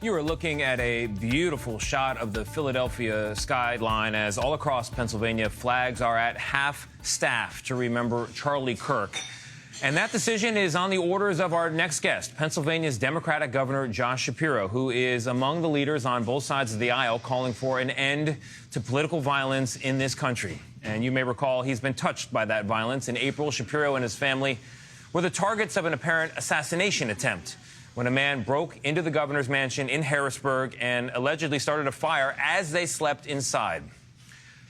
You are looking at a beautiful shot of the Philadelphia skyline as all across Pennsylvania, flags are at half-staff to remember Charlie Kirk. And that decision is on the orders of our next guest, Pennsylvania's Democratic Governor Josh Shapiro, who is among the leaders on both sides of the aisle calling for an end to political violence in this country. And you may recall he's been touched by that violence. In April, Shapiro and his family were the targets of an apparent assassination attempt when a man broke into the governor's mansion in Harrisburg and allegedly started a fire as they slept inside.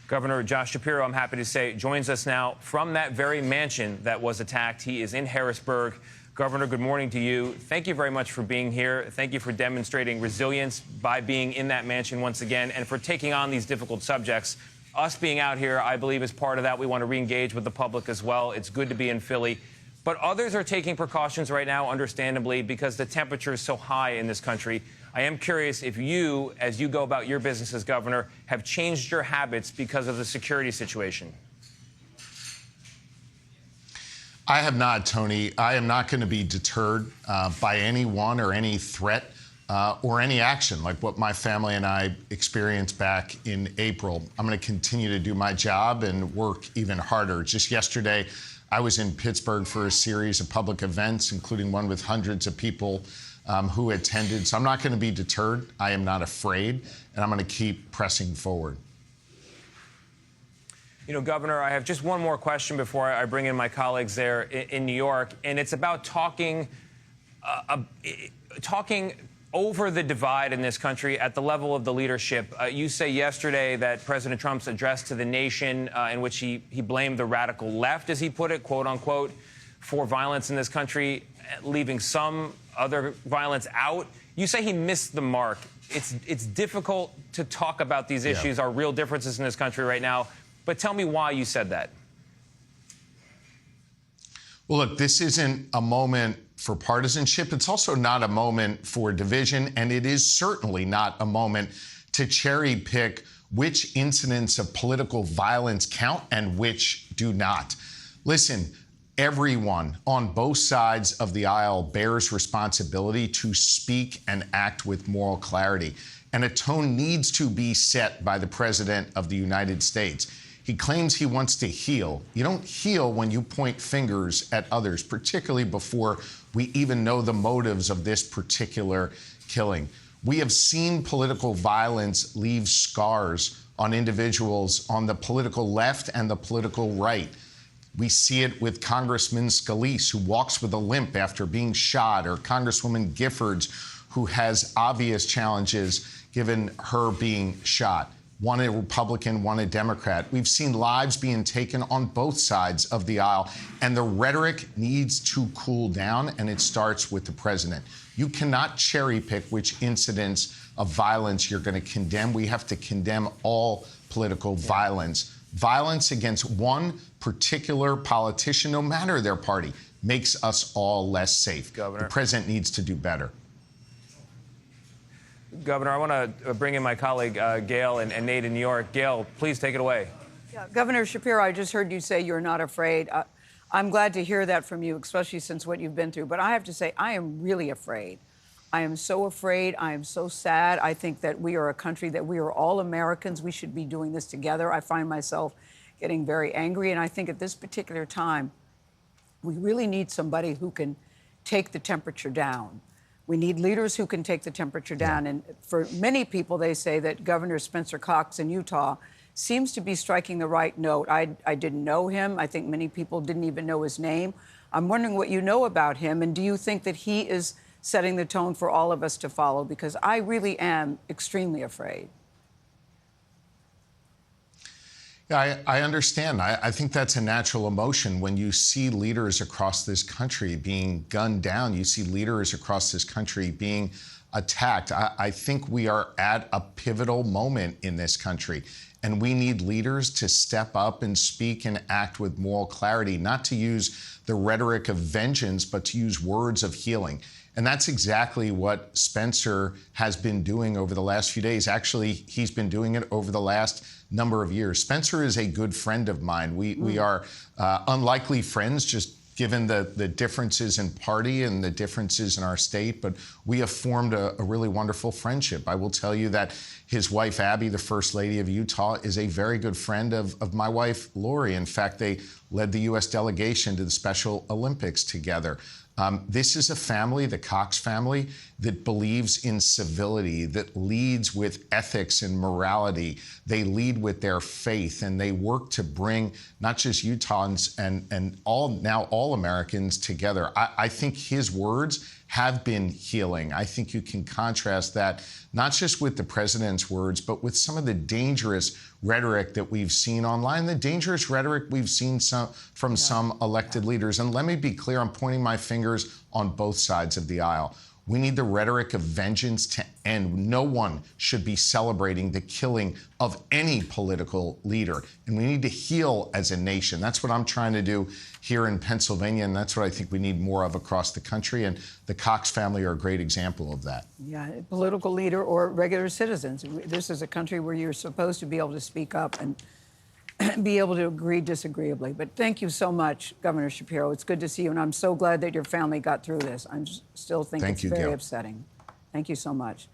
Governor Josh Shapiro, I'm happy to say, joins us now from that very mansion that was attacked. He is in Harrisburg. Governor, good morning to you. Thank you very much for being here. Thank you for demonstrating resilience by being in that mansion once again and for taking on these difficult subjects. Us being out here, I believe, is part of that. We want to re-engage with the public as well. It's good to be in Philly. But others are taking precautions right now, understandably, because the temperature is so high in this country. I am curious if you, as you go about your business as governor, have changed your habits because of the security situation. I have not, Tony. I am not going to be deterred by anyone or any threat or any action like what my family and I experienced back in April. I'm going to continue to do my job and work even harder. Just yesterday, I was in Pittsburgh for a series of public events, including one with hundreds of people who attended. So I'm not going to be deterred. I am not afraid, and I'm going to keep pressing forward. You know, Governor, I have just one more question before I bring in my colleagues there in New York, and it's about talking over the divide in this country at the level of the leadership. You say yesterday that President Trump's address to the nation, in which he blamed the radical left, as he put it, quote unquote, for violence in this country, leaving some other violence out. You say he missed the mark. It's difficult to talk about these issues, our real differences in this country right now. But tell me why you said that. Well, look, this isn't a moment for partisanship. It's also not a moment for division, and it is certainly not a moment to cherry pick which incidents of political violence count and which do not. Listen, everyone on both sides of the aisle bears responsibility to speak and act with moral clarity, and a tone needs to be set by the President of the United States. He claims he wants to heal. You don't heal when you point fingers at others, particularly before we even know the motives of this particular killing. We have seen political violence leave scars on individuals on the political left and the political right. We see it with Congressman Scalise, who walks with a limp after being shot, or Congresswoman Giffords, who has obvious challenges given her being shot. One a Republican, one a Democrat. We've seen lives being taken on both sides of the aisle, and the rhetoric needs to cool down, and it starts with the president. You cannot cherry pick which incidents of violence you're going to condemn. We have to condemn all political violence. Violence against one particular politician, no matter their party, makes us all less safe. Governor. The president needs to do better. Governor, I want to bring in my colleague, Gayle and Nate in New York. Gayle, please take it away. Yeah, Governor Shapiro, I just heard you say you're not afraid. I'm glad to hear that from you, especially since what you've been through. But I have to say, I am really afraid. I am so afraid. I am so sad. I think that we are a country that we are all Americans. We should be doing this together. I find myself getting very angry. And I think at this particular time, we really need somebody who can take the temperature down. We need leaders who can take the temperature down. And for many people, they say that Governor Spencer Cox in Utah seems to be striking the right note. I didn't know him. I think many people didn't even know his name. I'm wondering what you know about him. And do you think that he is setting the tone for all of us to follow? Because I really am extremely afraid. Yeah, I understand. I think that's a natural emotion when you see leaders across this country being gunned down. You see leaders across this country being attacked. I think we are at a pivotal moment in this country, and we need leaders to step up and speak and act with moral clarity, not to use the rhetoric of vengeance, but to use words of healing. And that's exactly what Spencer has been doing over the last few days. Actually, he's been doing it over the last number of years. Spencer is a good friend of mine. We are unlikely friends, just given the differences in party and the differences in our state, but we have formed a really wonderful friendship. I will tell you that his wife, Abby, the First Lady of Utah, is a very good friend of my wife, Lori. In fact, they led the U.S. delegation to the Special Olympics together. This is a family, the Cox family, that believes in civility, that leads with ethics and morality. They lead with their faith, and they work to bring not just Utahns and all Americans together. I think his words have been healing. I think you can contrast that not just with the president's words, but with some of the dangerous rhetoric that we've seen online, the dangerous rhetoric we've seen from some elected leaders. And let me be clear, I'm pointing my fingers on both sides of the aisle. We need the rhetoric of vengeance to end. No one should be celebrating the killing of any political leader. And we need to heal as a nation. That's what I'm trying to do here in Pennsylvania, and that's what I think we need more of across the country. And the Cox family are a great example of that. Yeah, political leader or regular citizens. This is a country where you're supposed to be able to speak up and be able to agree disagreeably. But thank you so much, Governor Shapiro. It's good to see you, and I'm so glad that your family got through this. I still think it's very upsetting. Thank you so much.